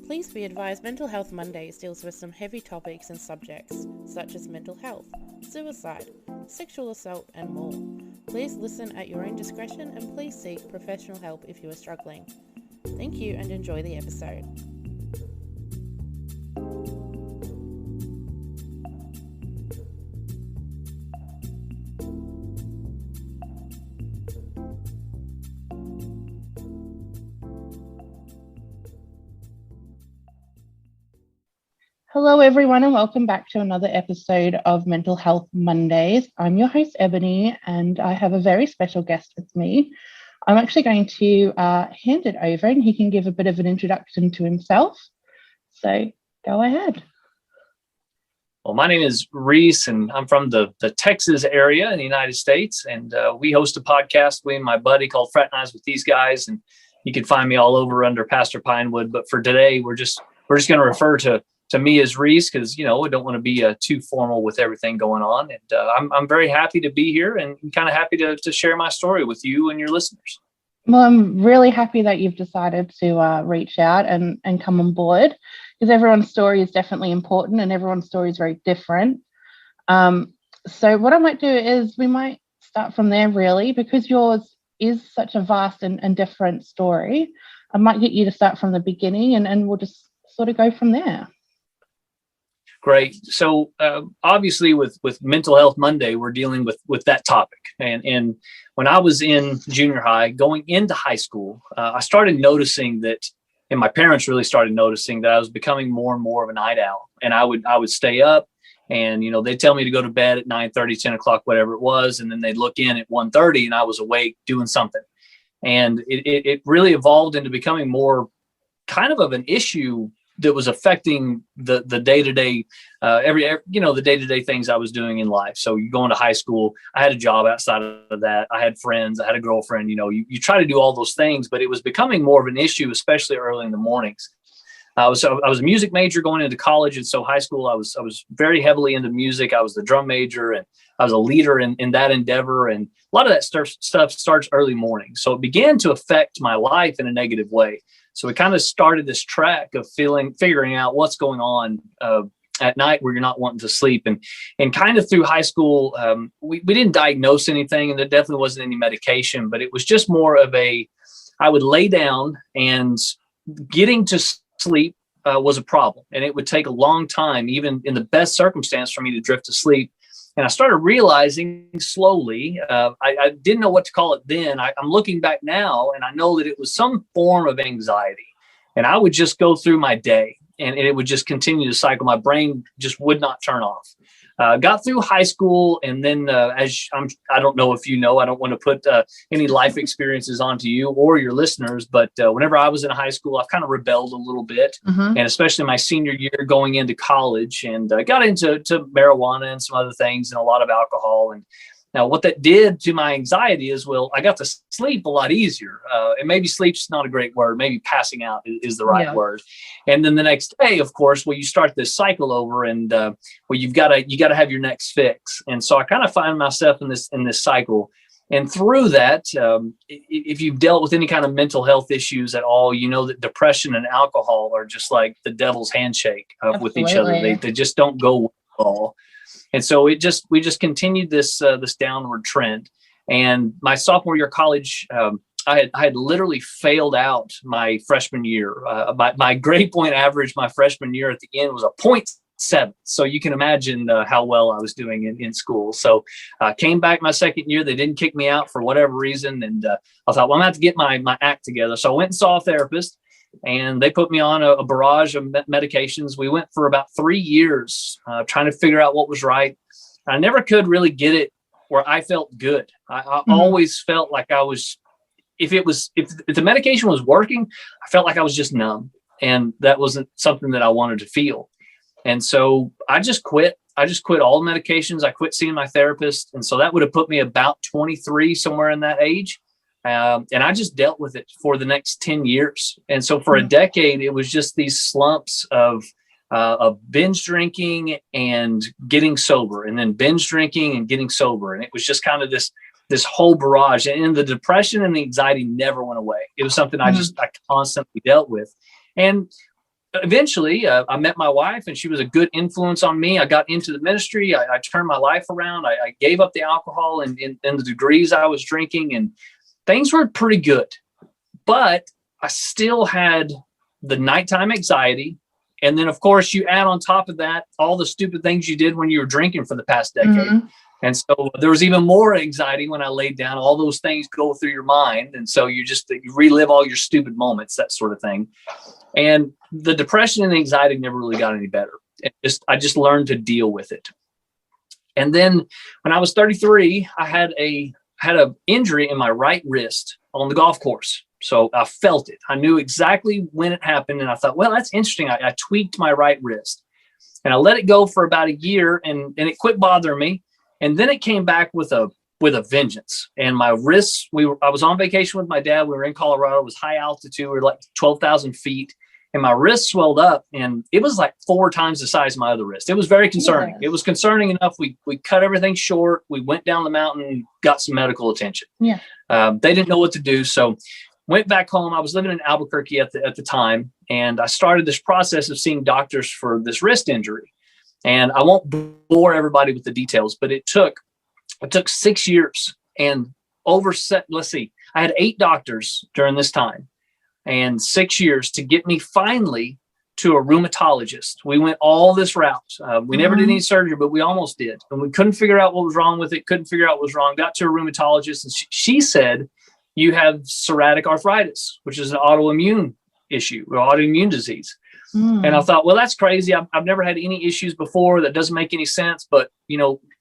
Please be advised Mental Health Mondays deals with some heavy topics and subjects, such as mental health, suicide, sexual assault, and more. Please listen at your own discretion and please seek professional help if you are struggling. Thank you and enjoy the episode. Hello everyone and welcome back to another episode of Mental Health Mondays. I'm your host Ebony and I have a very special guest with me. I'm actually going to hand it over and he can give a bit of an introduction to himself. So go ahead. Well, my name is Reece and I'm from the Texas area in the United States. And we host a podcast, me and my buddy, called Fraternize with These Guys. And you can find me all over under Pastor Pinewood. But for today, we're just going to refer to me as Reece because, I don't want to be too formal with everything going on. And I'm very happy to be here and kind of happy to share my story with you and your listeners. Well, I'm really happy that you've decided to reach out and come on board because everyone's story is definitely important and everyone's story is very different. So what I might do is we might start from there really because yours is such a vast and different story. I might get you to start from the beginning and we'll just sort of go from there. Great. So obviously with Mental Health Monday, we're dealing with that topic. And when I was in junior high, going into high school, I started noticing that, and my parents really started noticing that I was becoming more and more of a night owl. And I would stay up and, they'd tell me to go to bed at 9:30, 10 o'clock, whatever it was. And then they'd look in at 1:30 and I was awake doing something. And it really evolved into becoming more kind of an issue that was affecting the day-to-day, the day-to-day things I was doing in life. So you going to high school, I had a job outside of that. I had friends, I had a girlfriend, you try to do all those things, but it was becoming more of an issue, especially early in the mornings. I was a music major going into college. And so high school, I was very heavily into music. I was the drum major and I was a leader in that endeavor. And a lot of that stuff starts early morning. So it began to affect my life in a negative way. So we kind of started this track of figuring out what's going on at night where you're not wanting to sleep. And kind of through high school, we didn't diagnose anything and there definitely wasn't any medication, but it was just more of I would lay down and getting to sleep was a problem. And it would take a long time, even in the best circumstance, for me to drift to sleep. And I started realizing slowly, I didn't know what to call it then. I'm looking back now and I know that it was some form of anxiety. And I would just go through my day and it would just continue to cycle. My brain just would not turn off. Got through high school. And then I don't know if I don't want to put any life experiences onto you or your listeners, but whenever I was in high school, I've kind of rebelled a little bit. And especially my senior year going into college and got into marijuana and some other things and a lot of alcohol. And now what that did to my anxiety is, I got to sleep a lot easier. And maybe sleep's not a great word. Maybe passing out is the right word. And then the next day, of course, you start this cycle over and you've got to have your next fix. And so I kind of find myself in this cycle. And through that, if you've dealt with any kind of mental health issues at all, that depression and alcohol are just like the devil's handshake with each other. They just don't go well at all. And so we just continued this downward trend. And my sophomore year of college, I had literally failed out my freshman year. My grade point average my freshman year at the end was a 0.7. So you can imagine how well I was doing in school. So I came back my second year. They didn't kick me out for whatever reason. And I thought, I'm going to have to get my act together. So I went and saw a therapist. And they put me on a barrage of medications. We went for about 3 years trying to figure out what was right. I never could really get it where I felt good. I always felt like I was, if the medication was working, I felt like I was just numb. And that wasn't something that I wanted to feel. And so I just quit. I just quit all medications. I quit seeing my therapist. And so that would have put me about 23, somewhere in that age. And I just dealt with it for the next 10 years. And so for a decade, it was just these slumps of binge drinking and getting sober, and then binge drinking and getting sober. And it was just kind of this whole barrage. And the depression and the anxiety never went away. It was something I constantly dealt with. And eventually I met my wife, and she was a good influence on me. I got into the ministry. I turned my life around. I gave up the alcohol and the degrees I was drinking, and things were pretty good. But I still had the nighttime anxiety. And then, of course, you add on top of that all the stupid things you did when you were drinking for the past decade. Mm-hmm. And so there was even more anxiety when I laid down. All those things go through your mind. And so you relive all your stupid moments, that sort of thing. And the depression and anxiety never really got any better. I just learned to deal with it. And then when I was 33, I had an injury in my right wrist on the golf course. So I felt it. I knew exactly when it happened. And I thought, well, that's interesting. I tweaked my right wrist, and I let it go for about a year, and it quit bothering me. And then it came back with a vengeance. And my wrists, I was on vacation with my dad. We were in Colorado. It was high altitude. We were like 12,000 feet. And my wrist swelled up, and it was like 4 times the size of my other wrist. It was very concerning. Yeah. It was concerning enough. We cut everything short. We went down the mountain and got some medical attention. Yeah. They didn't know what to do. So went back home. I was living in Albuquerque at the time, and I started this process of seeing doctors for this wrist injury. And I won't bore everybody with the details, but it took 6 years, and I had 8 doctors during this time, and 6 years to get me finally to a rheumatologist. We went all this route. We never did any surgery, but we almost did. And we couldn't figure out what was wrong with it. Couldn't figure out what was wrong. Got to a rheumatologist, and she said, you have psoriatic arthritis, which is an autoimmune issue or autoimmune disease. And I thought, well, that's crazy. I've never had any issues before. That doesn't make any sense. But,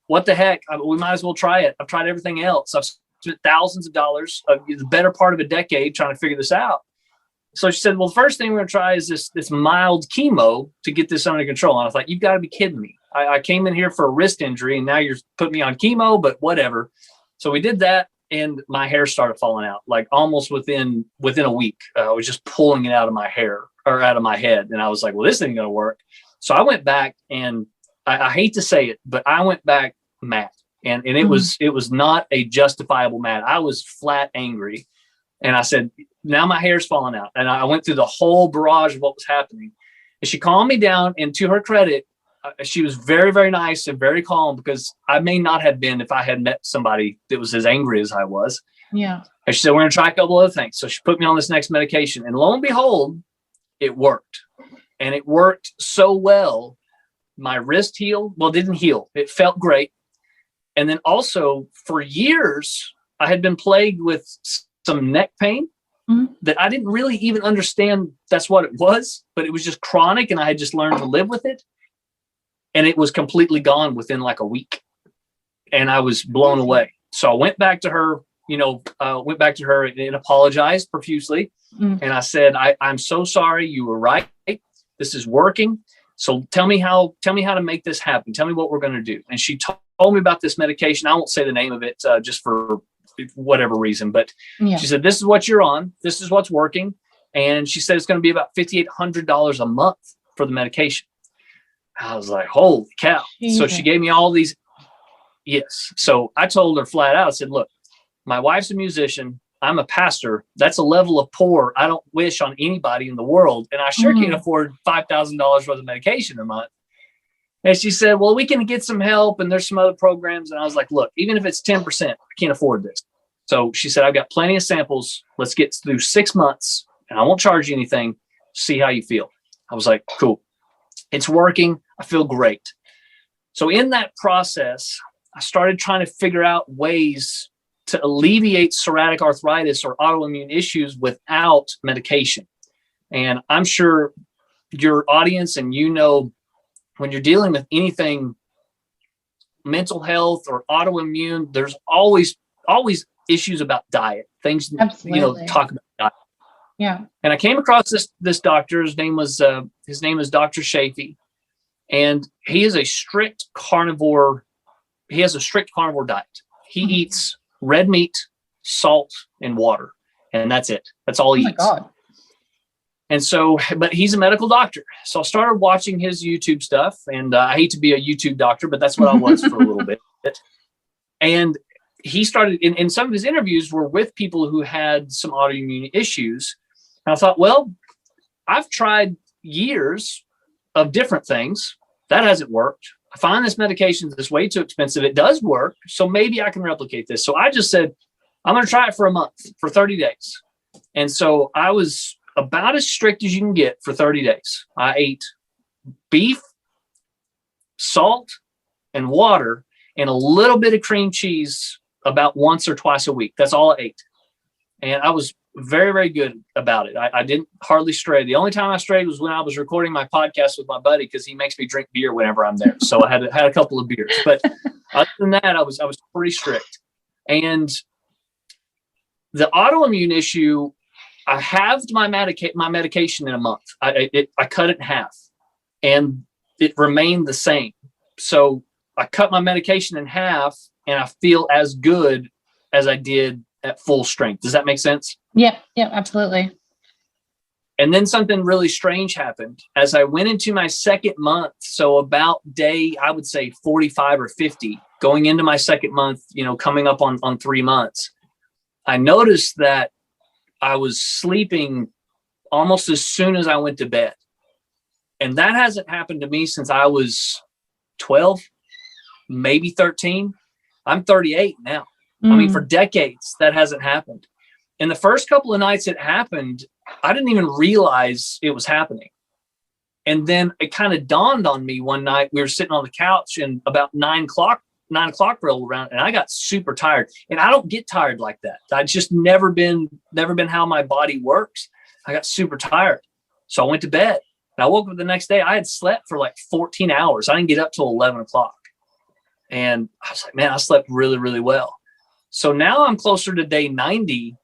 what the heck? We might as well try it. I've tried everything else. I've spent thousands of dollars, the better part of a decade, trying to figure this out. So she said, well, the first thing we're going to try is this mild chemo to get this under control. And I thought, you've got to be kidding me. I came in here for a wrist injury, and now you're putting me on chemo, but whatever. So we did that. And my hair started falling out, like almost within a week. I was just pulling it out of my hair or out of my head. And I was like, well, this ain't going to work. So I went back, and I hate to say it, but I went back mad. And it was not a justifiable mad. I was flat angry. And I said, now my hair's falling out. And I went through the whole barrage of what was happening. And she calmed me down. And to her credit, she was very, very nice and very calm, because I may not have been if I had met somebody that was as angry as I was. Yeah. And she said, we're going to try a couple other things. So she put me on this next medication, and lo and behold, it worked. And it worked so well. My wrist healed. Well, it didn't heal. It felt great. And then also for years, I had been plagued with some neck pain that I didn't really even understand that's what it was, but it was just chronic, and I had just learned to live with it. And it was completely gone within like a week. And I was blown away. So I went back to her, and apologized profusely. And I said, I'm so sorry. You were right. This is working. So tell me how to make this happen. Tell me what we're going to do. And she told me about this medication. I won't say the name of it just for whatever reason, but she said, this is what you're on. This is what's working. And she said, it's going to be about $5,800 a month for the medication. I was like, holy cow. Jesus. So she gave me all these. Yes. So I told her flat out, I said, look, my wife's a musician. I'm a pastor. That's a level of poor I don't wish on anybody in the world. And I sure can't afford $5,000 worth of medication a month. And she said, well, we can get some help, and there's some other programs. And I was like, look, even if it's 10%, I can't afford this. So she said, I've got plenty of samples. Let's get through 6 months, and I won't charge you anything. See how you feel. I was like, cool. It's working. I feel great. So in that process, I started trying to figure out ways to alleviate psoriatic arthritis or autoimmune issues without medication. And I'm sure your audience and when you're dealing with anything mental health or autoimmune, there's always issues about diet, things, talk about diet. Yeah. And I came across this doctor. His name is Dr. Shafee, and he is a strict carnivore. He has a strict carnivore diet. He eats red meat, salt, and water, and that's it. That's all he eats. Oh my God. And so, but he's a medical doctor. So I started watching his YouTube stuff, and I hate to be a YouTube doctor, but that's what I was for a little bit. And he started, in some of his interviews were with people who had some autoimmune issues. And I thought, well, I've tried, years of different things. That hasn't worked. I find this medication that's way too expensive. It does work. So maybe I can replicate this. So I just said, I'm going to try it for a month, for 30 days. And so I was about as strict as you can get for 30 days. I ate beef, salt, and water, and a little bit of cream cheese about once or twice a week. That's all I ate. And I was very, very good about it. I didn't hardly stray. The only time I strayed was when I was recording my podcast with my buddy, because he makes me drink beer whenever I'm there. So I had a couple of beers. But other than that, I was pretty strict. And the autoimmune issue, I halved my medication in a month. I cut it in half, and it remained the same. So I cut my medication in half, and I feel as good as I did at full strength. Does that make sense? Yeah, absolutely. And then something really strange happened as I went into my second month. So about day, I would say 45 or 50, going into my second month, coming up on 3 months, I noticed that I was sleeping almost as soon as I went to bed. And that hasn't happened to me since I was 12, maybe 13. I'm 38 now. I mean, for decades, that hasn't happened. And the first couple of nights it happened, I didn't even realize it was happening. And then it kind of dawned on me one night. We were sitting on the couch, and about 9 o'clock rolled around, and I got super tired. And I don't get tired like that. I just never been how my body works. I got super tired. So I went to bed, and I woke up the next day. I had slept for like 14 hours. I didn't get up till 11 o'clock. And I was like, man, I slept really, really well. So now I'm closer to day 90.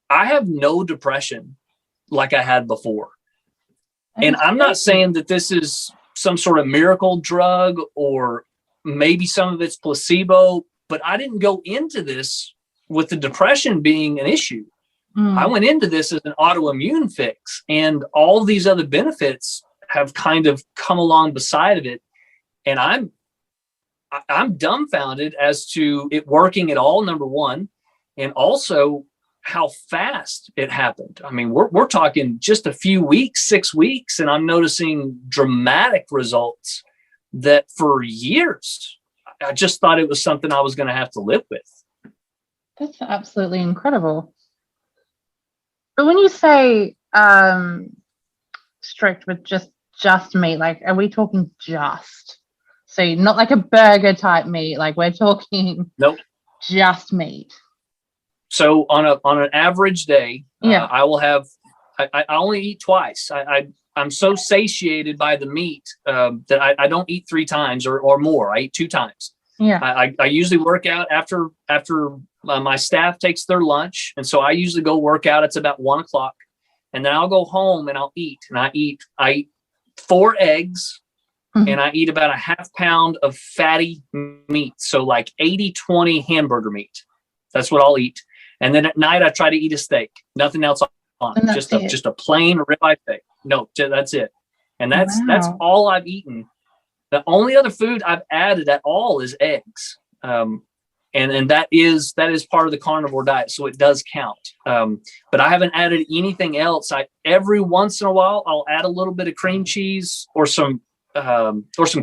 I have no depression like I had before. And I'm not saying that this is some sort of miracle drug, or maybe some of it's placebo, but I didn't go into this with the depression being an issue. I went into this as an autoimmune fix, and all these other benefits have kind of come along beside of it. And I'm dumbfounded as to it working at all, number one, and also how fast it happened. I mean, we're talking just a few weeks, 6 weeks, and I'm noticing dramatic results that for years, I just thought it was something I was going to have to live with. That's absolutely incredible. But when you say strict with just meat, like, are we talking just? So not like a burger type meat, like we're talking nope, just meat. So on an average day, I will have, I only eat twice. I'm so satiated by the meat that I don't eat 3 times or more. I eat 2 times. Yeah. I usually work out after my staff takes their lunch. And so I usually go work out. It's about 1 o'clock, and then I'll go home and I'll eat, and I eat 4 eggs. And I eat about a half pound of fatty meat. So like 80-20 hamburger meat. That's what I'll eat. And then at night, I try to eat a steak. Nothing else on. Just a plain ribeye steak. No, that's it. And that's all I've eaten. The only other food I've added at all is eggs. And that is part of the carnivore diet. So it does count. But I haven't added anything else. Every once in a while, I'll add a little bit of cream cheese or some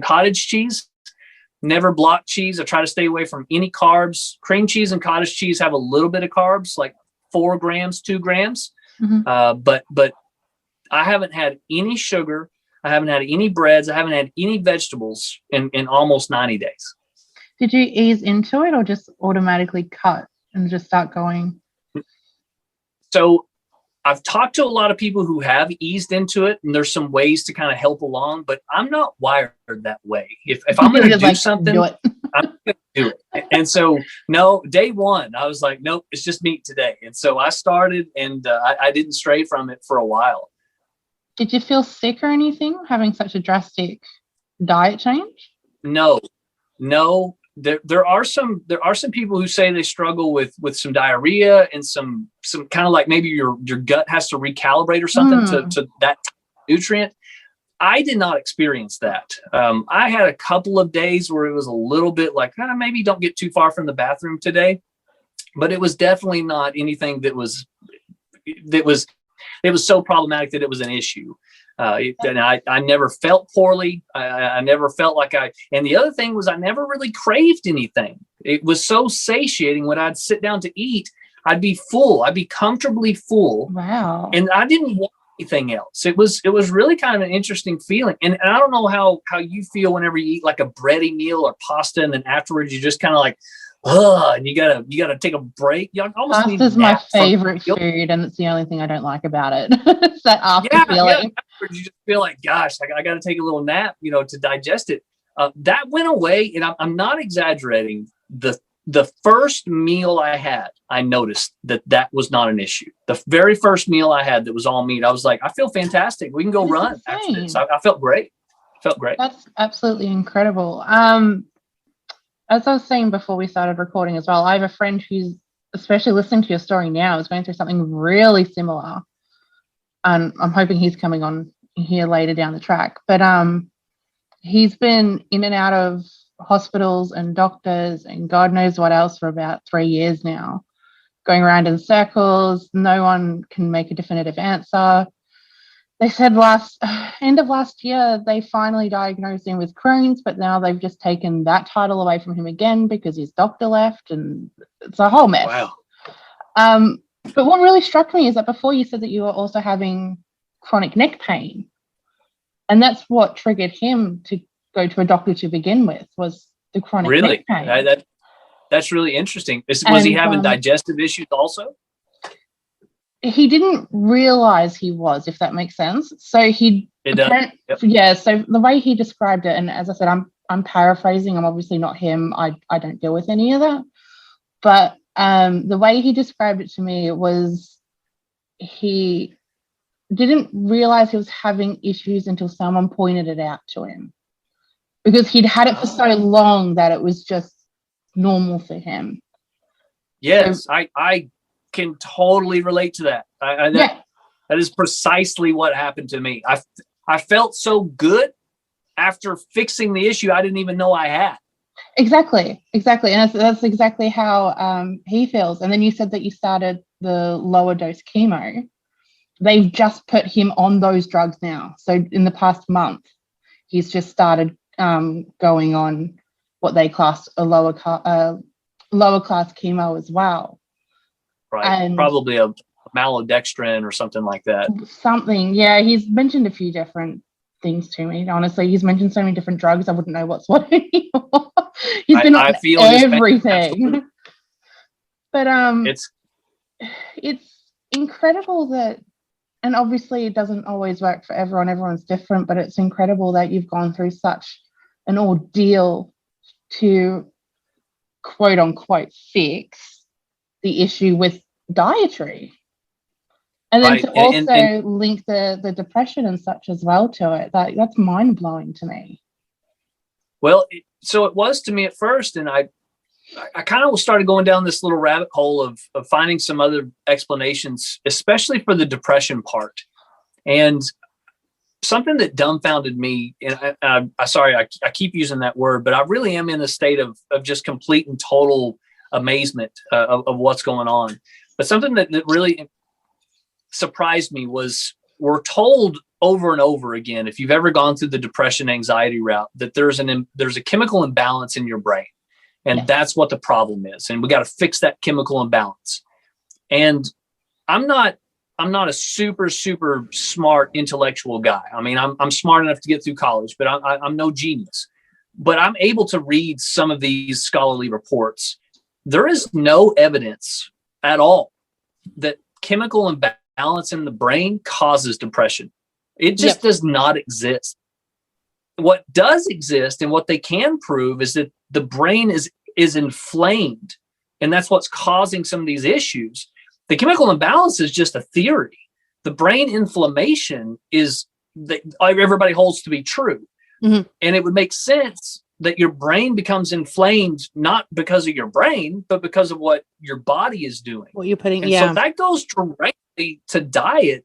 cottage cheese. Never block cheese. I try to stay away from any carbs. Cream cheese and cottage cheese have a little bit of carbs, like 4 grams, 2 grams. But I haven't had any sugar. I haven't had any breads. I haven't had any vegetables in almost 90 days. Did you ease into it, or just automatically cut and just start going? So I've talked to a lot of people who have eased into it, and there's some ways to kind of help along, but I'm not wired that way. If I'm going to do something, I'm going to do it. And so, no, day one, I was like, nope, it's just meat today. And so I started, and I didn't stray from it for a while. Did you feel sick or anything having such a drastic diet change? No. There are some people who say they struggle with some diarrhea and some kind of like maybe your gut has to recalibrate or something to that nutrient. I did not experience that. I had a couple of days where it was a little bit like, maybe don't get too far from the bathroom today, but it was definitely not anything that was it was so problematic that it was an issue. And I never felt poorly. I never felt like and the other thing was I never really craved anything. It was so satiating. When I'd sit down to eat, I'd be full. I'd be comfortably full. Wow. And I didn't want anything else. It was really kind of an interesting feeling. And I don't know how you feel whenever you eat like a bready meal or pasta, and then afterwards you just kind of like, and you gotta take a break. You almost need Pasta's my favorite food, and it's the only thing I don't like about it. It's that after feeling. Yeah. Afterwards you just feel like, gosh, I got to take a little nap, to digest it. That went away, and I'm not exaggerating. The first meal I had, I noticed that was not an issue. The very first meal I had that was all meat, I was like, I feel fantastic. We can go run after this. I felt great. That's absolutely incredible. As I was saying before we started recording as well, I have a friend who's, especially listening to your story now, is going through something really similar. And I'm hoping he's coming on here later down the track. But he's been in and out of hospitals and doctors and God knows what else for about 3 years now, going around in circles. No one can make a definitive answer. They said end of last year, they finally diagnosed him with Crohn's, but now they've just taken that title away from him again because his doctor left, and it's a whole mess. Wow. But what really struck me is that before you said that you were also having chronic neck pain, and that's what triggered him to go to a doctor to begin with, was the chronic neck pain. That's really interesting. Was he having digestive issues also? He didn't realize he was, if that makes sense. So So the way he described it, and as I said, I'm paraphrasing. I'm obviously not him. I don't deal with any of that. But the way he described it to me was he didn't realize he was having issues until someone pointed it out to him, because he'd had it for so long that it was just normal for him. Yes, so, I can totally relate to that. That is precisely what happened to me. I felt so good after fixing the issue I didn't even know I had. Exactly. And that's exactly how he feels. And then you said that you started the lower dose chemo. They've just put him on those drugs now. So in the past month, he's just started going on what they class a lower class chemo as well. Right. And probably a malodextrin or something like that. Something. Yeah, he's mentioned a few different things to me. Honestly, he's mentioned so many different drugs, I wouldn't know what's what anymore. He's been on everything. But it's incredible that, and obviously it doesn't always work for everyone. Everyone's different, but it's incredible that you've gone through such an ordeal to quote unquote fix the issue with dietary, and then to also link the depression and such as well to it. That's mind-blowing to me. Well, so it was to me at first, and I kind of started going down this little rabbit hole of finding some other explanations, especially for the depression part. And something that dumbfounded me, and I keep using that word, but I really am in a state of just complete and total amazement of what's going on. But something that really surprised me was, we're told over and over again, if you've ever gone through the depression anxiety route, that there's a chemical imbalance in your brain, and that's what the problem is, and we got to fix that chemical imbalance. And I'm not a super smart intellectual guy. I mean, I'm smart enough to get through college, but I'm no genius. But I'm able to read some of these scholarly reports. There is no evidence at all that chemical imbalance in the brain causes depression. It just does not exist. What does exist, and what they can prove, is that the brain is inflamed, and that's what's causing some of these issues. The chemical imbalance is just a theory. The brain inflammation is that everybody holds to be true. Mm-hmm. And it would make sense that your brain becomes inflamed, not because of your brain, but because of what your body is doing. What you're putting, So that goes directly to diet.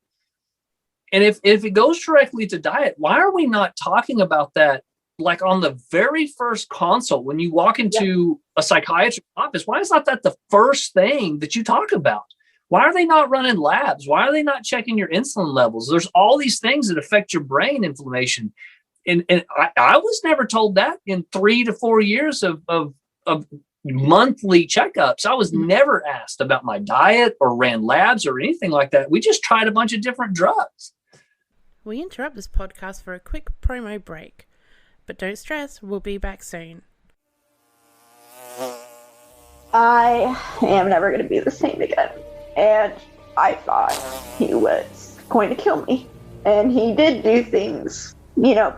And if it goes directly to diet, why are we not talking about that, like on the very first consult when you walk into a psychiatrist's office? Why is not that the first thing that you talk about? Why are they not running labs? Why are they not checking your insulin levels? There's all these things that affect your brain inflammation. And I was never told that in 3 to 4 years of monthly checkups. I was never asked about my diet or ran labs or anything like that. We just tried a bunch of different drugs. We interrupt this podcast for a quick promo break, but don't stress, we'll be back soon. I am never going to be the same again. And I thought he was going to kill me. And he did do things,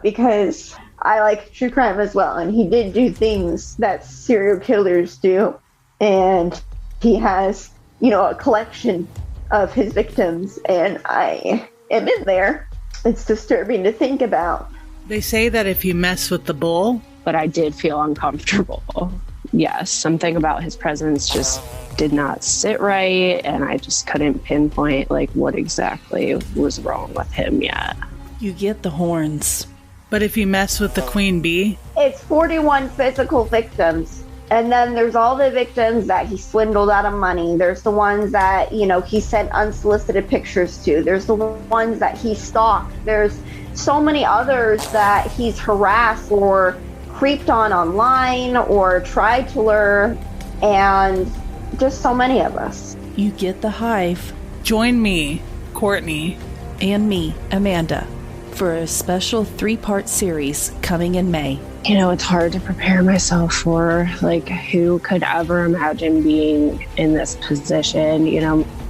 because I like true crime as well. And he did do things that serial killers do. And he has, a collection of his victims. And I am in there. It's disturbing to think about. They say that if you mess with the bull, but I did feel uncomfortable. Yes, something about his presence just did not sit right, and I just couldn't pinpoint what exactly was wrong with him yet. You get the horns. But if you mess with the queen bee, it's 41 physical victims. And then there's all the victims that he swindled out of money. There's the ones that, he sent unsolicited pictures to. There's the ones that he stalked. There's so many others that he's harassed or creeped on online or tried to lure, and just so many of us. You get the hive. Join me, Courtney, and me, Amanda, for a special 3-part series coming in May. It's hard to prepare myself for, who could ever imagine being in this position?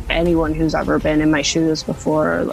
Anyone who's ever been in my shoes before,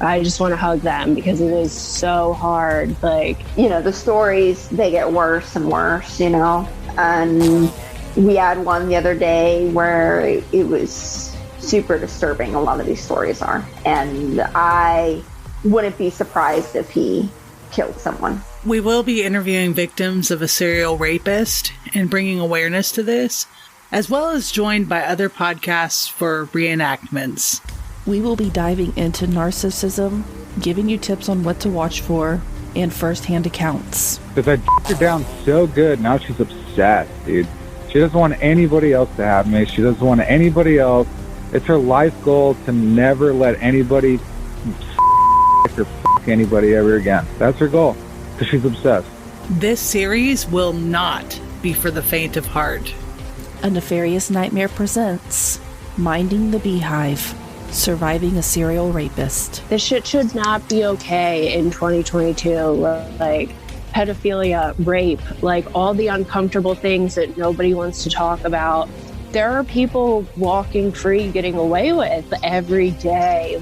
I just want to hug them because it is so hard. The stories, they get worse and worse, and we had one the other day where it was super disturbing. A lot of these stories are, and I wouldn't be surprised if he killed someone. We will be interviewing victims of a serial rapist and bringing awareness to this, as well as joined by other podcasts for reenactments. We will be diving into narcissism, giving you tips on what to watch for, and first-hand accounts. Because I d***ed her down so good, now she's obsessed, dude. She doesn't want anybody else to have me. She doesn't want anybody else. It's her life goal to never let anybody or anybody ever again. That's her goal. Because she's obsessed. This series will not be for the faint of heart. A Nefarious Nightmare presents Minding the Beehive, Surviving a Serial Rapist. This shit should not be okay in 2022. Pedophilia, rape, all the uncomfortable things that nobody wants to talk about. There are people walking free, getting away with every day,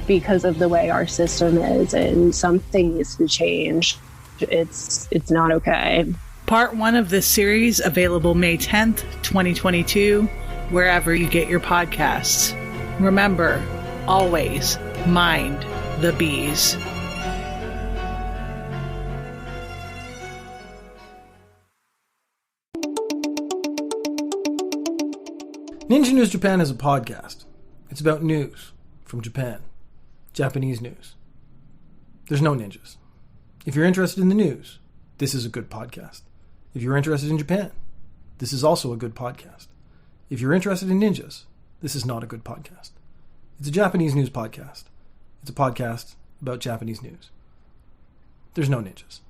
because of the way our system is, and something needs to change. It's not okay. Part 1 of this series available May 10th, 2022, wherever you get your podcasts. Remember, always mind the bees. Ninja News Japan is a podcast. It's about news from Japan. Japanese news. There's no ninjas. If you're interested in the news, this is a good podcast. If you're interested in Japan, this is also a good podcast. If you're interested in ninjas, this is not a good podcast. It's a Japanese news podcast. It's a podcast about Japanese news. There's no ninjas.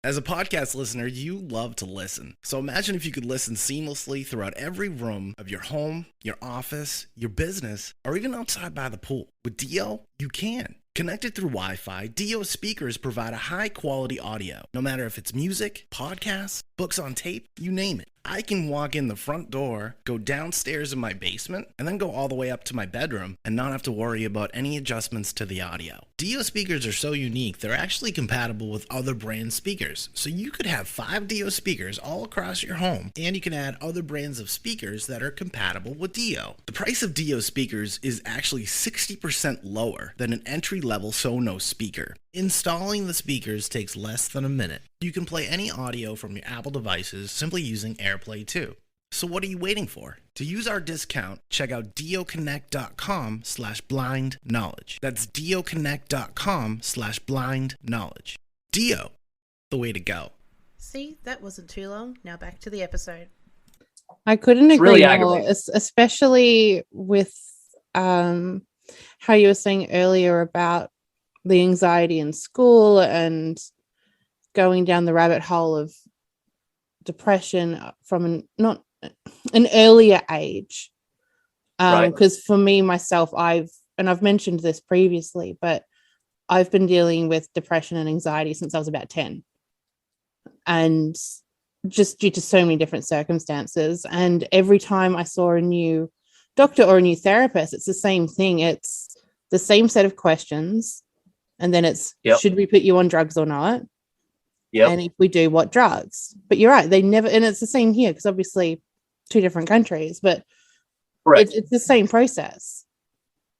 As a podcast listener, you love to listen. So imagine if you could listen seamlessly throughout every room of your home, your office, your business, or even outside by the pool. With Dio, you can. Connected through Wi-Fi, Dio Speakers provide a high-quality audio. No matter if it's music, podcasts, books on tape, you name it. I can walk in the front door, go downstairs in my basement, and then go all the way up to my bedroom and not have to worry about any adjustments to the audio. Dio speakers are so unique, they're actually compatible with other brand speakers. So you could have 5 Dio speakers all across your home, and you can add other brands of speakers that are compatible with Dio. The price of Dio speakers is actually 60% lower than an entry-level Sonos speaker. Installing the speakers takes less than a minute. You can play any audio from your Apple devices simply using AirPlay 2. So what are you waiting for? To use our discount, check out dioconnect.com/blindknowledge. That's dioconnect.com/blindknowledge. Dio, the way to go. See, that wasn't too long. Now back to the episode. I couldn't agree really more, aggravating. especially with how you were saying earlier about the anxiety in school and going down the rabbit hole of depression from not an earlier age. Right. Because for me, myself, I've mentioned this previously, but I've been dealing with depression and anxiety since I was about 10. And just due to so many different circumstances. And every time I saw a new doctor or a new therapist, it's the same thing. It's the same set of questions. And then it's, should we put you on drugs or not? Yep. And if we do, what drugs? But you're right. They never, and it's the same here because obviously 2 different countries, but it's the same process.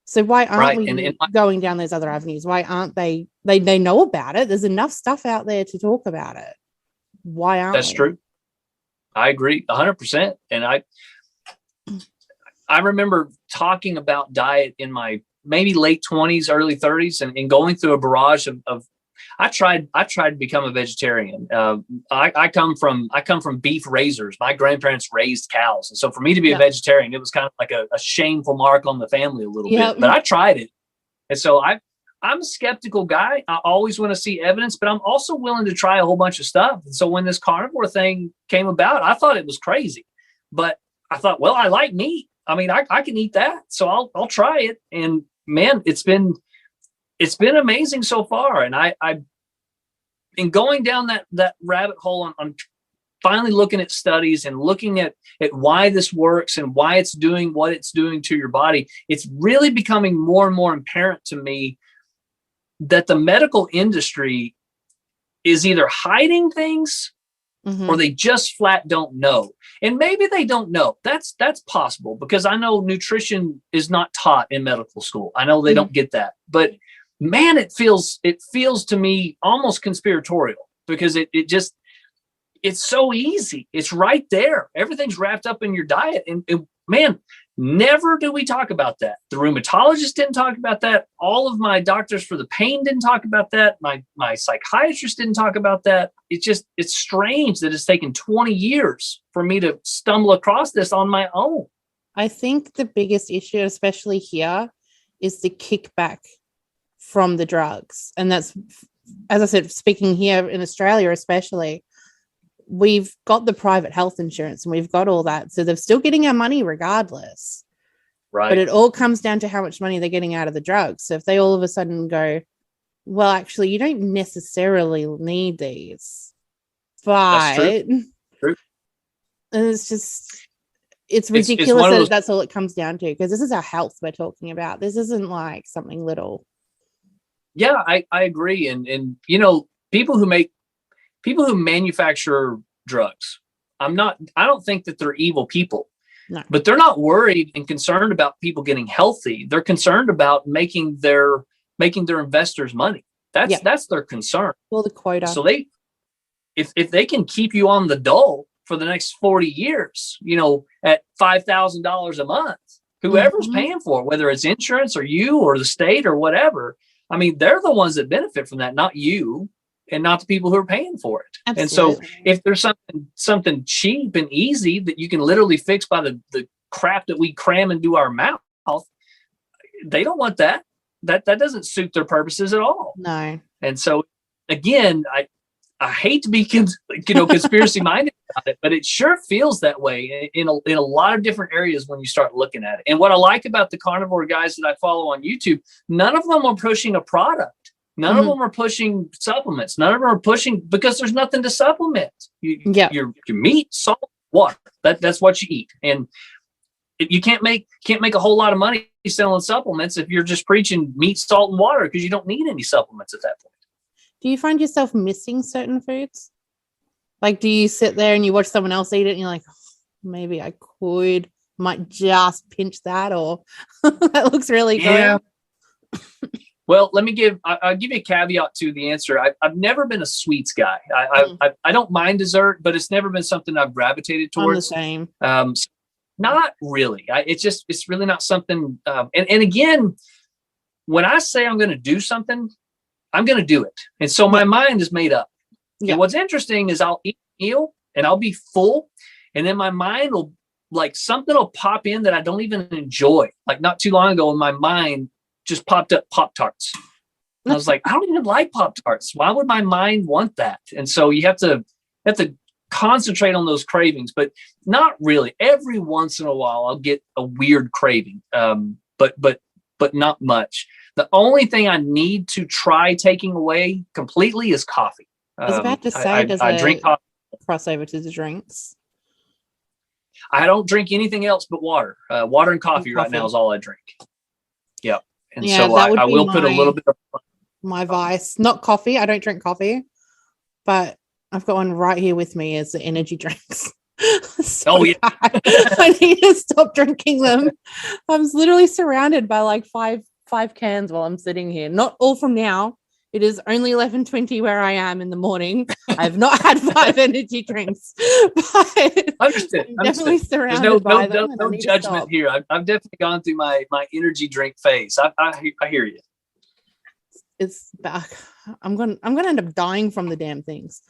So why aren't we going down those other avenues? Why aren't they know about it? There's enough stuff out there to talk about it. Why aren't That's true. I agree 100%. And I remember talking about diet in my maybe late 20s, early 30s, and going through a barrage of I tried to become a vegetarian. I come from beef raisers. My grandparents raised cows. And so for me to be a vegetarian, it was kind of like a shameful mark on the family a little bit, but I tried it. And so I'm a skeptical guy. I always want to see evidence, but I'm also willing to try a whole bunch of stuff. And so when this carnivore thing came about, I thought it was crazy, but I thought, well, I like meat. I mean, I can eat that. So I'll try it. And man, it's been amazing so far. And I going down that rabbit hole on finally looking at studies and looking at why this works and why it's doing what it's doing to your body, it's really becoming more and more apparent to me that the medical industry is either hiding things or they just flat don't know. And maybe they don't know. That's possible, because I know nutrition is not taught in medical school. I know they don't get that. But man, it feels to me almost conspiratorial, because it's so easy. It's right there. Everything's wrapped up in your diet. And man, never do we talk about that. The rheumatologist didn't talk about that. All of my doctors for the pain didn't talk about that. My psychiatrist didn't talk about that. It's strange that it's taken 20 years for me to stumble across this on my own. I think the biggest issue, especially here, is the kickback from the drugs. And that's, as I said, speaking here in Australia especially, we've got the private health insurance and we've got all that. So they're still getting our money regardless. Right. But it all comes down to how much money they're getting out of the drugs. So if they all of a sudden go, well, actually, you don't necessarily need these. But That's true. And it's ridiculous that's all it comes down to, because this is our health we're talking about. This isn't like something little. Yeah, I agree. And you know, people who manufacture drugs, I don't think that they're evil people. No. But they're not worried and concerned about people getting healthy. They're concerned about making their investors money. That's their concern. Well, the quota. So if they can keep you on the dole for the next 40 years, you know, at $5,000 a month, whoever's paying for it, whether it's insurance or you or the state or whatever, I mean, they're the ones that benefit from that, not you. And not the people who are paying for it. Absolutely. And so if there's something cheap and easy that you can literally fix by the crap that we cram into our mouth, they don't want that. That doesn't suit their purposes at all. No. And so again, I hate to be conspiracy minded about it, but it sure feels that way in a lot of different areas when you start looking at it. And what I like about the carnivore guys that I follow on YouTube, none of them are pushing a product. None of them are pushing supplements. None of them are pushing, because there's nothing to supplement. Your meat, salt, water. That's what you eat. And you can't make a whole lot of money selling supplements if you're just preaching meat, salt, and water, because you don't need any supplements at that point. Do you find yourself missing certain foods? Like, do you sit there and you watch someone else eat it and you're like, oh, maybe I might just pinch that, or that looks really good. Well, I'll give you a caveat to the answer. I've never been a sweets guy. I don't mind dessert, but it's never been something I've gravitated towards. I'm the same. Not really. It's really not something. And again, when I say I'm going to do something, I'm going to do it. And so my mind is made up. And what's interesting is I'll eat a meal and I'll be full, and then my mind will, like, something will pop in that I don't even enjoy. Like, not too long ago, in my mind just popped up Pop-Tarts. And I was like, I don't even like Pop-Tarts. Why would my mind want that? And so you have to concentrate on those cravings, but not really. Every once in a while, I'll get a weird craving, but not much. The only thing I need to try taking away completely is coffee. I was about to say, I drink coffee. Crossover to the drinks. I don't drink anything else but water. Water and coffee right now is all I drink. Yep. And so I will put a little bit of my vice. Not coffee. I don't drink coffee, but I've got one right here with me as the energy drinks. Oh yeah. I need to stop drinking them. I'm literally surrounded by like five cans while I'm sitting here. Not all from now. It is only 11:20 where I am in the morning. I've not had 5 energy drinks. But Understood. I'm definitely surrounded by them. No judgment here. I've definitely gone through my energy drink phase. I hear you. It's back. I'm gonna end up dying from the damn things.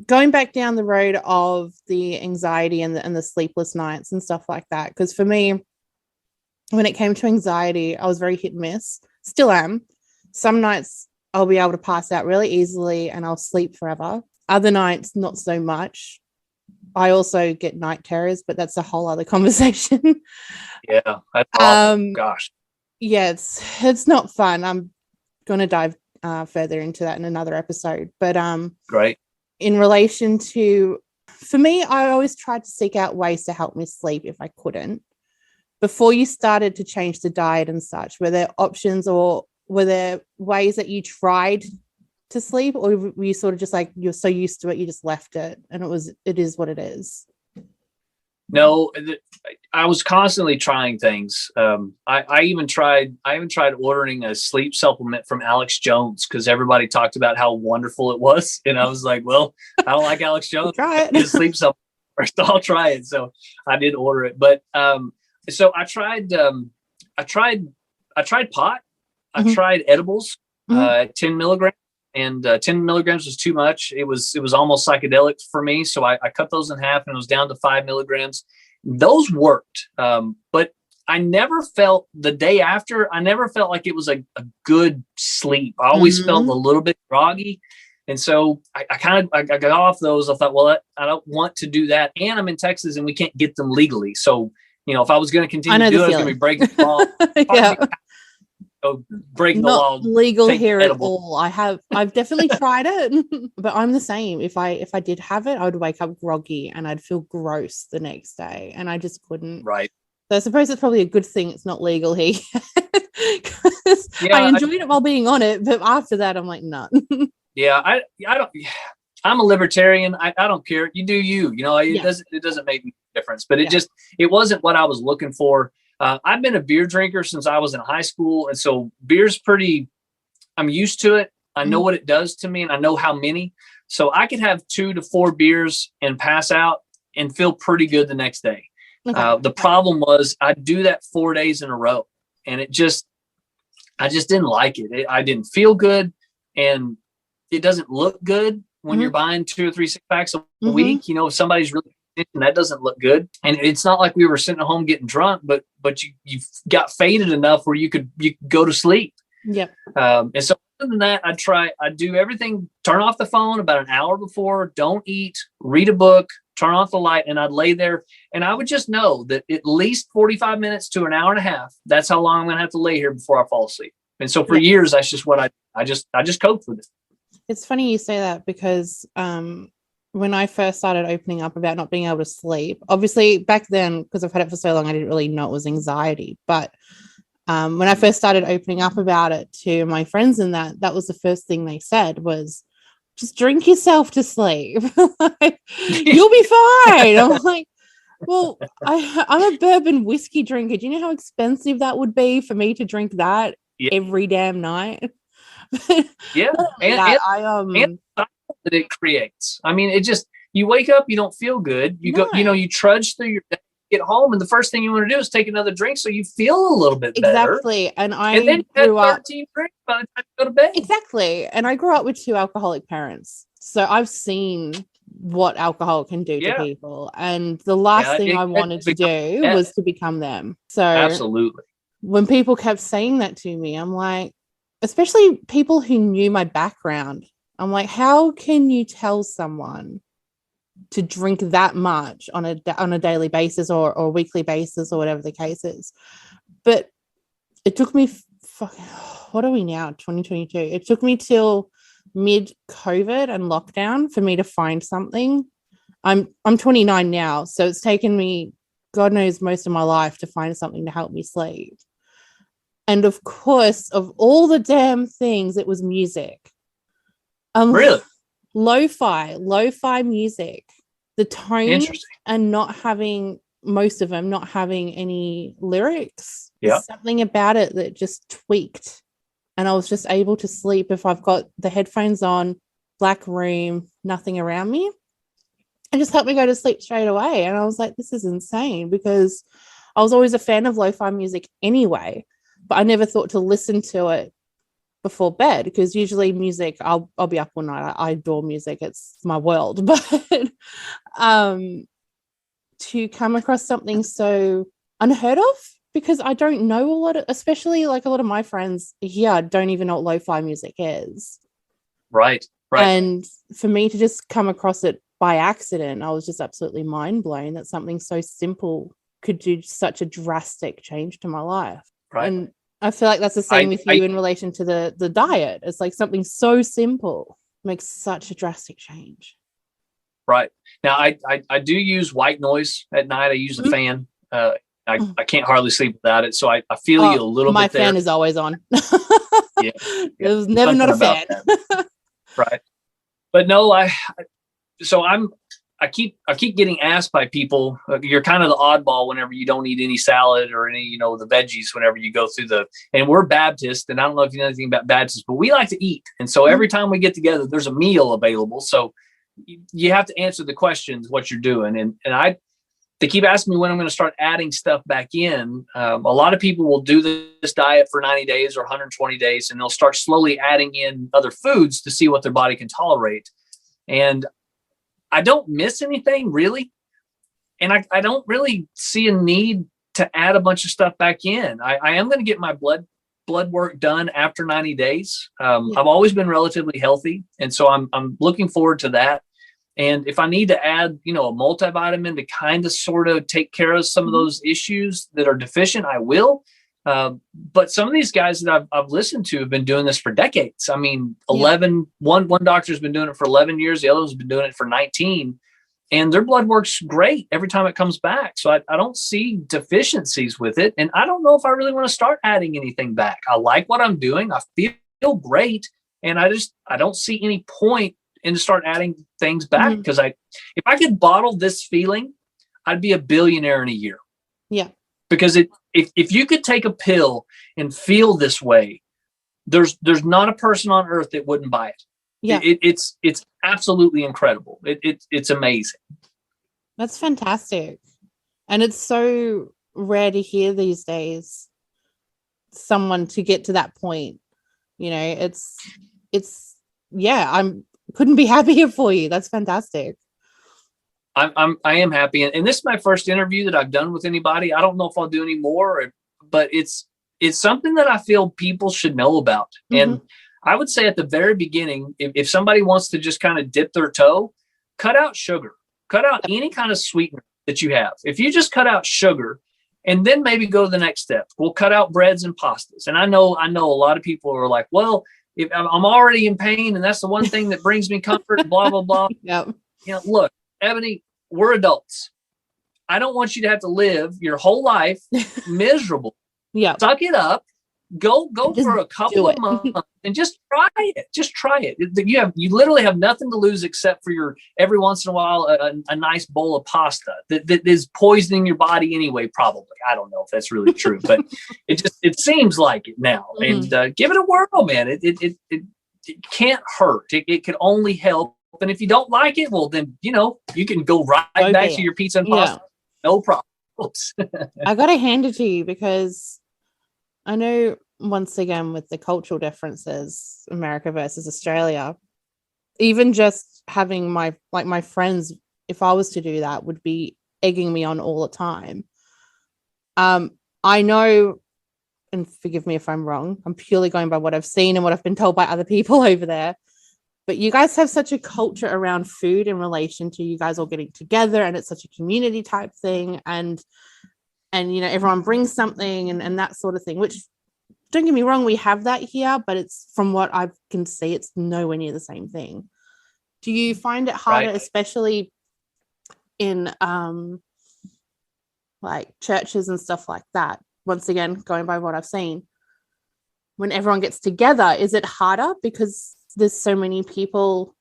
Going back down the road of the anxiety and the sleepless nights and stuff like that. Because for me, when it came to anxiety, I was very hit and miss. Still am. Some nights I'll be able to pass out really easily and I'll sleep forever. Other nights, not so much. I also get night terrors, but that's a whole other conversation. Yeah. That's awful. Gosh. Yeah, it's not fun. I'm going to dive further into that in another episode. But great. In relation to, for me, I always tried to seek out ways to help me sleep if I couldn't. Before you started to change the diet and such, were there options or were there ways that you tried to sleep, or were you sort of just like, you're so used to it, you just left it and it is what it is? No, I was constantly trying things. I even tried ordering a sleep supplement from Alex Jones because everybody talked about how wonderful it was. And I was like, well, I don't like Alex Jones. Try it. Sleep supplement first. I'll try it. So I did order it. But so I tried pot. I tried edibles, 10 milligrams, and 10 milligrams was too much. It was almost psychedelic for me. So I cut those in half and it was down to 5 milligrams. Those worked. But I never felt the day after, I never felt like it was a good sleep. I always felt a little bit groggy. And so I got off those. I thought, well, I don't want to do that. And I'm in Texas and we can't get them legally. So, if I was going to continue to do it, I was going to be breaking the law. Yeah. Breaking the law. Not legal here at all. I've definitely tried it, but I'm the same. If I did have it, I would wake up groggy and I'd feel gross the next day, and I just couldn't. Right. So I suppose it's probably a good thing it's not legal here. I enjoyed it while being on it, but after that, I'm like, no. Yeah, I don't. I'm a libertarian. I don't care. You do you. It doesn't make me a difference. But it wasn't what I was looking for. I've been a beer drinker since I was in high school. And so beer's I'm used to it. I know what it does to me and I know how many. So I could have 2 to 4 beers and pass out and feel pretty good the next day. Okay. The problem was I'd do that 4 days in a row and I just didn't like it. I didn't feel good and it doesn't look good when you're buying 2 or 3 6-packs a week. If somebody's really, that doesn't look good. And it's not like we were sitting at home getting drunk, but you got faded enough where you could go to sleep. Yep. And so other than that, I'd do everything, turn off the phone about an hour before, don't eat, read a book, turn off the light, and I'd lay there and I would just know that at least 45 minutes to an hour and a half, that's how long I'm going to have to lay here before I fall asleep. And so for years, that's just what I just coped with it. It's funny you say that because, when I first started opening up about not being able to sleep, obviously back then, because I've had it for so long, I didn't really know it was anxiety. But when I first started opening up about it to my friends and that was the first thing they said was, just drink yourself to sleep. You'll be fine. I'm like, well, I'm a bourbon whiskey drinker. Do you know how expensive that would be for me to drink that every damn night? Yeah. And that it creates. I mean, it just, you wake up, you don't feel good. You go, you trudge through your day get home, and the first thing you want to do is take another drink so you feel a little bit better. Exactly. And And then you grew had up 13 drinks by the time you go to bed. exactly. And I grew up with 2 alcoholic parents. So I've seen what alcohol can do to people. And the last thing I wanted to do was to become them. So absolutely. When people kept saying that to me, I'm like, especially people who knew my background, I'm like, how can you tell someone to drink that much on a daily basis or weekly basis or whatever the case is? But it took me what are we now, 2022? It took me till mid-COVID and lockdown for me to find something. I'm 29 now, so it's taken me, God knows, most of my life to find something to help me sleep. And of course, of all the damn things, it was music. Really? Lo-fi music. The tones and not having, most of them not having any lyrics. Yeah. There's something about it that just tweaked. And I was just able to sleep if I've got the headphones on, black room, nothing around me. It just helped me go to sleep straight away. And I was like, this is insane, because I was always a fan of lo-fi music anyway, but I never thought to listen to it before bed, because usually music, I'll be up all night. I adore music. It's my world. But to come across something so unheard of, because I don't know a lot of, especially like a lot of my friends here don't even know what lo-fi music is. Right. And for me to just come across it by accident, I was just absolutely mind blown that something so simple could do such a drastic change to my life. Right. And I feel like that's the same with you in relation to the diet. It's like something so simple makes such a drastic change. Right. Now, I do use white noise at night. I use a fan. I can't hardly sleep without it. So I feel you a little bit there. My fan is always on. Yeah. There's never not a fan. Right. But no, I keep getting asked by people, you're kind of the oddball whenever you don't eat any salad or any, the veggies whenever you go through and we're Baptist, and I don't know if you know anything about Baptists, but we like to eat. And so every time we get together, there's a meal available. So you have to answer the questions, what you're doing. And they keep asking me when I'm going to start adding stuff back in. A lot of people will do this diet for 90 days or 120 days, and they'll start slowly adding in other foods to see what their body can tolerate. And I don't miss anything really. And I don't really see a need to add a bunch of stuff back in. I am going to get my blood work done after 90 days. I've always been relatively healthy. And so I'm looking forward to that. And if I need to add, a multivitamin to kind of sort of take care of some of those issues that are deficient, I will. But some of these guys that I've listened to have been doing this for decades. I mean, one doctor's been doing it for 11 years. The other one's been doing it for 19. And their blood works great every time it comes back. So I don't see deficiencies with it. And I don't know if I really want to start adding anything back. I like what I'm doing. I feel great. And I don't see any point in to start adding things back, because if I could bottle this feeling, I'd be a billionaire in a year. Yeah. Because if you could take a pill and feel this way, there's not a person on earth that wouldn't buy it. Yeah. It's absolutely incredible. It's amazing. That's fantastic. And it's so rare to hear these days someone to get to that point. Couldn't be happier for you. That's fantastic. I am happy. And this is my first interview that I've done with anybody. I don't know if I'll do any more, but it's something that I feel people should know about. And I would say at the very beginning, if somebody wants to just kind of dip their toe, cut out sugar, cut out any kind of sweetener that you have. If you just cut out sugar and then maybe go to the next step, we'll cut out breads and pastas. And I know a lot of people are like, well, if I'm already in pain and that's the one thing that brings me comfort, blah, blah, blah. Yep. Look, Ebony, we're adults. I don't want you to have to live your whole life miserable. Yeah. Suck it up. Go Just for a couple of months and just try it. Just try it. You literally have nothing to lose except for every once in a while a nice bowl of pasta that is poisoning your body anyway. Probably. I don't know if that's really true, but it seems like it now. And give it a whirl, man. It can't hurt. It can only help. And if you don't like it, well then you can go right back to your pizza and pasta. No problem. helps. I got to hand it to you because I know once again with the cultural differences, America versus Australia, even just having my friends, if I was to do that, would be egging me on all the time. I know, and forgive me if I'm wrong, I'm purely going by what I've seen and what I've been told by other people over there, but you guys have such a culture around food in relation to you guys all getting together, and it's such a community type thing, and you know, everyone brings something and that sort of thing, which, don't get me wrong, we have that here, but it's, from what I can see, it's nowhere near the same thing. Do you find it harder, Right. especially in like churches and stuff like that? Once again, going by what I've seen, when everyone gets together, is it harder because there's so many people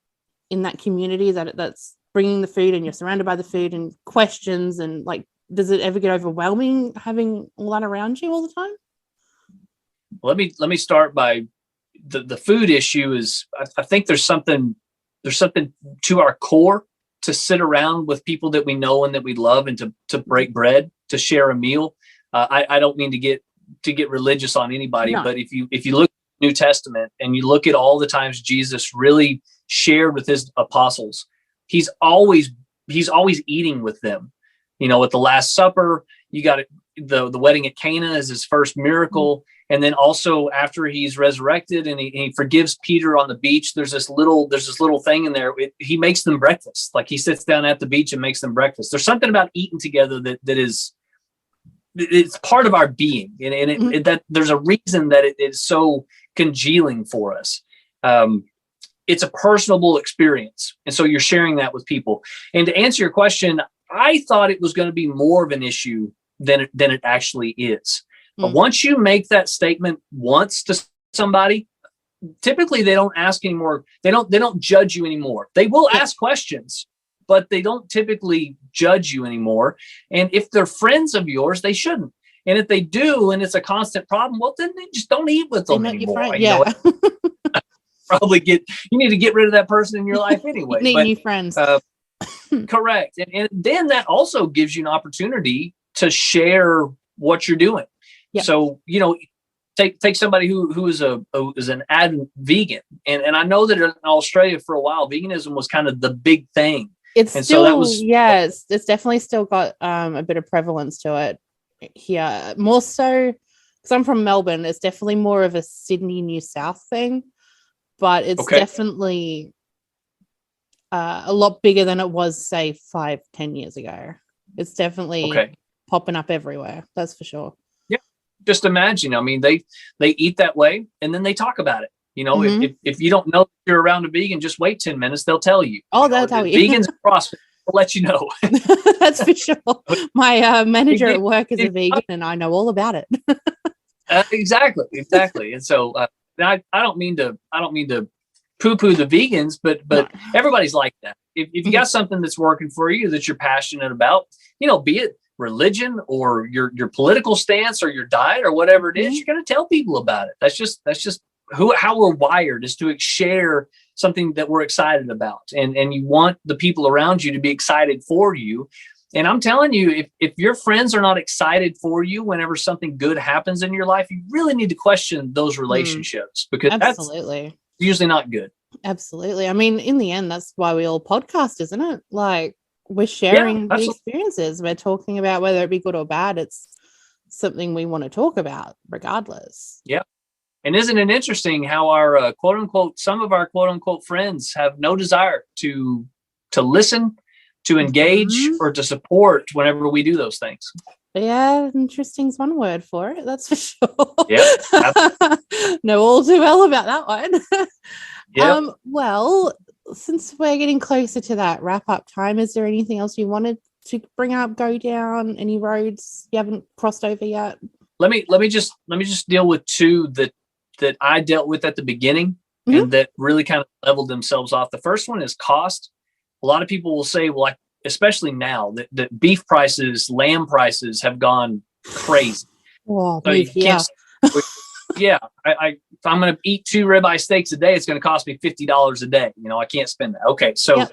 in that community that's bringing the food, and you're surrounded by the food and questions, and like, does it ever get overwhelming having all that around you all the time? Let me start by the food issue. Is I think there's something to our core to sit around with people that we know and that we love, and to break bread, to share a meal. I don't mean to get religious on anybody, No. but if you look at the New Testament and you look at all the times Jesus really shared with his apostles, he's always eating with them. You know, at the Last Supper, you got the wedding at Cana is his first miracle. Mm-hmm. And then also after he's resurrected and he forgives Peter on the beach, there's this little thing in there. He makes them breakfast. Like, he sits down at the beach and makes them breakfast. There's something about eating together that is, it's part of our being. And that there's a reason that it is so congealing for us. It's a personable experience. And so you're sharing that with people. And to answer your question, I thought it was going to be more of an issue than it actually is. But once you make that statement once to somebody, typically they don't ask anymore. They don't judge you anymore. They will ask questions, but they don't typically judge you anymore. And if they're friends of yours, they shouldn't. And if they do, and it's a constant problem, well, then they just don't eat with them anymore. Yeah. You need to get rid of that person in your life anyway. You need new friends. Correct. And then that also gives you an opportunity to share what you're doing. Yep. So, you know, take somebody who is an avid vegan. And I know that in Australia for a while, veganism was kind of the big thing. It's definitely still got a bit of prevalence to it here. More so, because I'm from Melbourne, it's definitely more of a Sydney, New South thing. But it's definitely a lot bigger than it was, say, 5-10 years ago. It's definitely popping up everywhere. That's for sure. Just imagine, I mean, they eat that way and then they talk about it. You know, if you don't know you're around a vegan, just wait 10 minutes. They'll tell you. Oh, they'll tell you. Vegans and CrossFit will let you know. That's for sure. My manager at work is a vegan and I know all about it. Exactly. And so I don't mean to poo-poo the vegans, but no. Everybody's like that. If you got something that's working for you that you're passionate about, you know, be it religion or your political stance or your diet or whatever it is, you're going to tell people about it. That's just how we're wired, is to share something that we're excited about. And you want the people around you to be excited for you. And I'm telling you, if your friends are not excited for you whenever something good happens in your life, you really need to question those relationships, because absolutely, that's usually not good. Absolutely. I mean, in the end, that's why we all podcast, isn't it? Like, we're sharing the experiences. We're talking about whether it be good or bad. It's something we want to talk about regardless. Yeah. And isn't it interesting how our quote unquote, some of our quote unquote friends have no desire to listen, to engage, or to support whenever we do those things. Yeah, interesting is one word for it. That's for sure. Yeah. Know all too well about that one. Yeah. Well, since we're getting closer to that wrap up time, is there anything else you wanted to bring up, go down, any roads you haven't crossed over yet? Let me just deal with two that I dealt with at the beginning and that really kind of leveled themselves off. The first one is cost. A lot of people will say, well, especially now that beef prices, lamb prices have gone crazy. Oh, so beef, if I'm going to eat 2 ribeye steaks a day, it's going to cost me $50 a day. You know, I can't spend that. Okay. So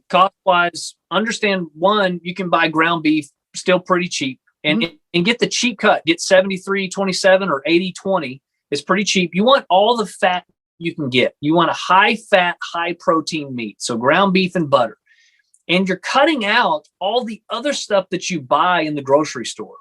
cost wise, understand, one, you can buy ground beef still pretty cheap. and get the cheap cut. Get 73-27 or 80-20. It's pretty cheap. You want all the fat you can get. You want a high fat, high protein meat. So ground beef and butter. And you're cutting out all the other stuff that you buy in the grocery store.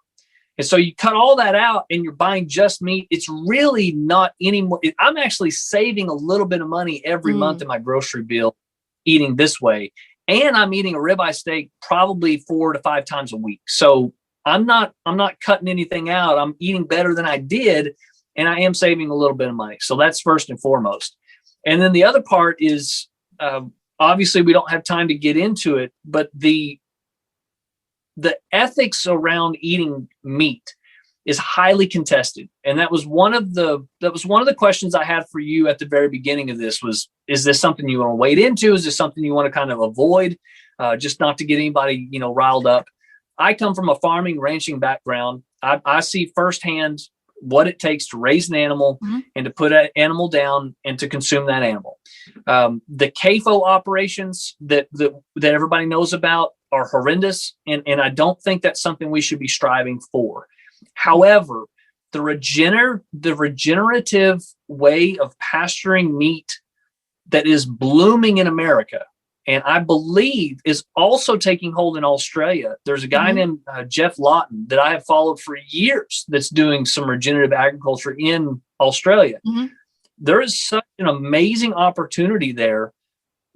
And so you cut all that out and you're buying just meat. It's really not anymore. I'm actually saving a little bit of money every month in my grocery bill eating this way. And I'm eating a ribeye steak probably 4 to 5 times a week. So I'm not cutting anything out. I'm eating better than I did, and I am saving a little bit of money. So that's first and foremost. And then the other part is, obviously we don't have time to get into it, but the ethics around eating meat is highly contested. And that was one of the questions I had for you at the very beginning of this was, is this something you want to wade into? Is this something you want to kind of avoid, just not to get anybody, riled up? I come from a farming, ranching background. I see firsthand what it takes to raise an animal and to put an animal down and to consume that animal. The CAFO operations that everybody knows about are horrendous. And I don't think that's something we should be striving for. However, the regenerative way of pasturing meat that is blooming in America, and I believe is also taking hold in Australia. There's a guy named Jeff Lawton that I have followed for years that's doing some regenerative agriculture in Australia. There is such an amazing opportunity there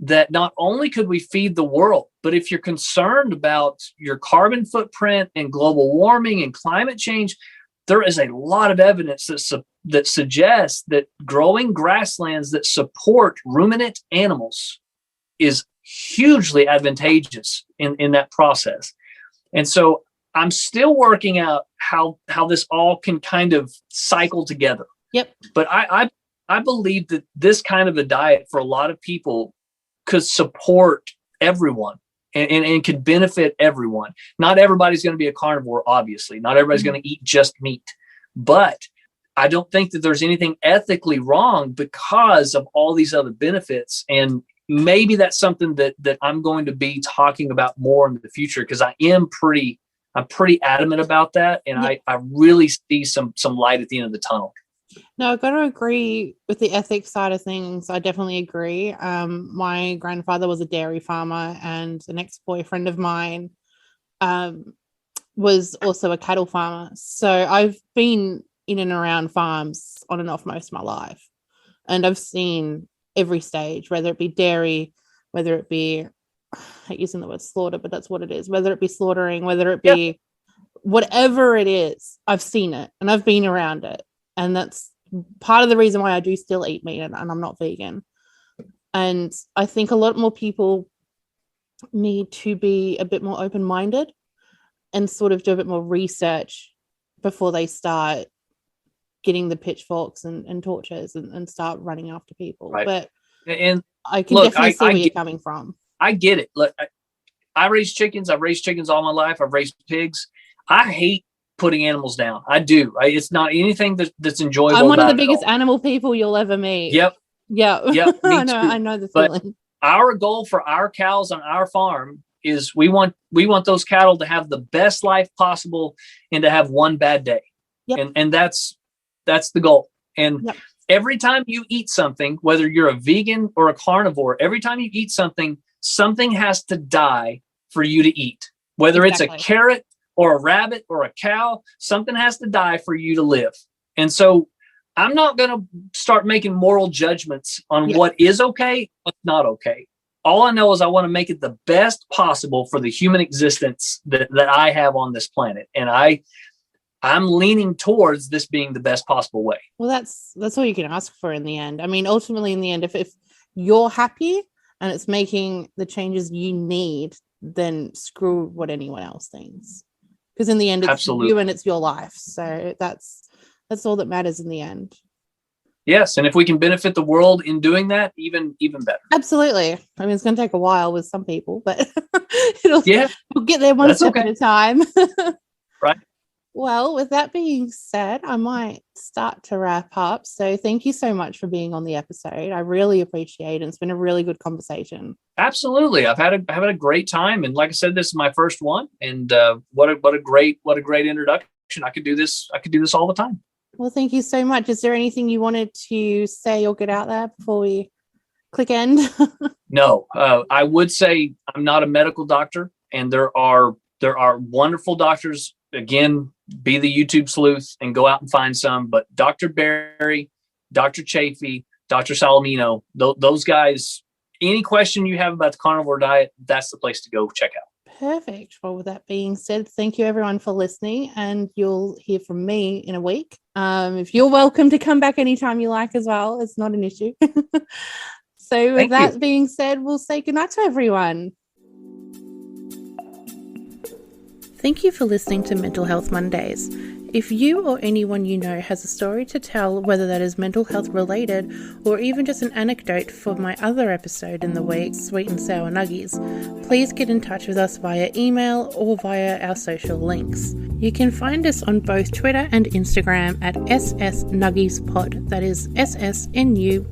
that not only could we feed the world, but if you're concerned about your carbon footprint and global warming and climate change, there is a lot of evidence that suggests that growing grasslands that support ruminant animals is hugely advantageous in that process. And so I'm still working out how this all can kind of cycle together. Yep. But I believe that this kind of a diet for a lot of people could support everyone and could benefit everyone. Not everybody's going to be a carnivore, obviously. Not everybody's going to eat just meat. But I don't think that there's anything ethically wrong because of all these other benefits. And maybe that's something that I'm going to be talking about more in the future, because I'm pretty adamant about that. And I really see some light at the end of the tunnel. No, I've got to agree with the ethics side of things. I definitely agree. My grandfather was a dairy farmer, and an ex-boyfriend of mine was also a cattle farmer. So I've been in and around farms on and off most of my life. And I've seen every stage, whether it be dairy, whether it be, I hate using the word slaughter, but that's what it is, whether it be slaughtering, whether it be whatever it is, I've seen it and I've been around it. And that's part of the reason why I do still eat meat and I'm not vegan. And I think a lot more people need to be a bit more open-minded and sort of do a bit more research before they start getting the pitchforks and torches and start running after people. Right. But and I can definitely see where you're coming from. I get it. Look, I raise chickens. I've raised chickens all my life. I've raised pigs. I hate putting animals down. I do. It's not anything that's enjoyable. I'm one of the biggest animal people you'll ever meet. Yep. Yeah. I know the feeling. Our goal for our cows on our farm is we want those cattle to have the best life possible and to have one bad day. Yep. And that's the goal. And every time you eat something, whether you're a vegan or a carnivore, every time you eat something has to die for you to eat. Whether it's a carrot or a rabbit or a cow, something has to die for you to live. And so I'm not going to start making moral judgments on what is okay, what's not okay. All I know is I want to make it the best possible for the human existence that I have on this planet. And I'm leaning towards this being the best possible way. Well, that's all you can ask for in the end. I mean, ultimately in the end, if you're happy and it's making the changes you need, then screw what anyone else thinks. Because in the end, it's you and it's your life. So that's all that matters in the end. Yes. And if we can benefit the world in doing that, even better. Absolutely. I mean, it's going to take a while with some people, but we'll get there one step at a time. Right. Well, with that being said, I might start to wrap up. So thank you so much for being on the episode. I really appreciate it. It's been a really good conversation. Absolutely. I've had a great time. And like I said, this is my first one. And what a great introduction. I could do this all the time. Well, thank you so much. Is there anything you wanted to say or get out there before we click end? No, I would say I'm not a medical doctor, and there are wonderful doctors. Again, be the YouTube sleuth and go out and find some. But Dr. Berry, Dr. Chafee, Dr. Salamino, those guys, any question you have about the carnivore diet, that's the place to go check out. Perfect. Well, with that being said, thank you everyone for listening, and you'll hear from me in a week. If you're welcome to come back anytime you like as well, it's not an issue. So with that being said, we'll say goodnight to everyone. Thank you for listening to Mental Health Mondays. If you or anyone you know has a story to tell, whether that is mental health related or even just an anecdote for my other episode in the week, Sweet and Sour Nuggies, please get in touch with us via email or via our social links. You can find us on both Twitter and Instagram at SSNuggiesPod, that is SSNUGGIEZ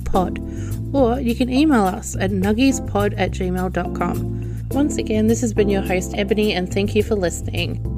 pod, or you can email us at nuggiespod@gmail.com. Once again, this has been your host Ebony, and thank you for listening.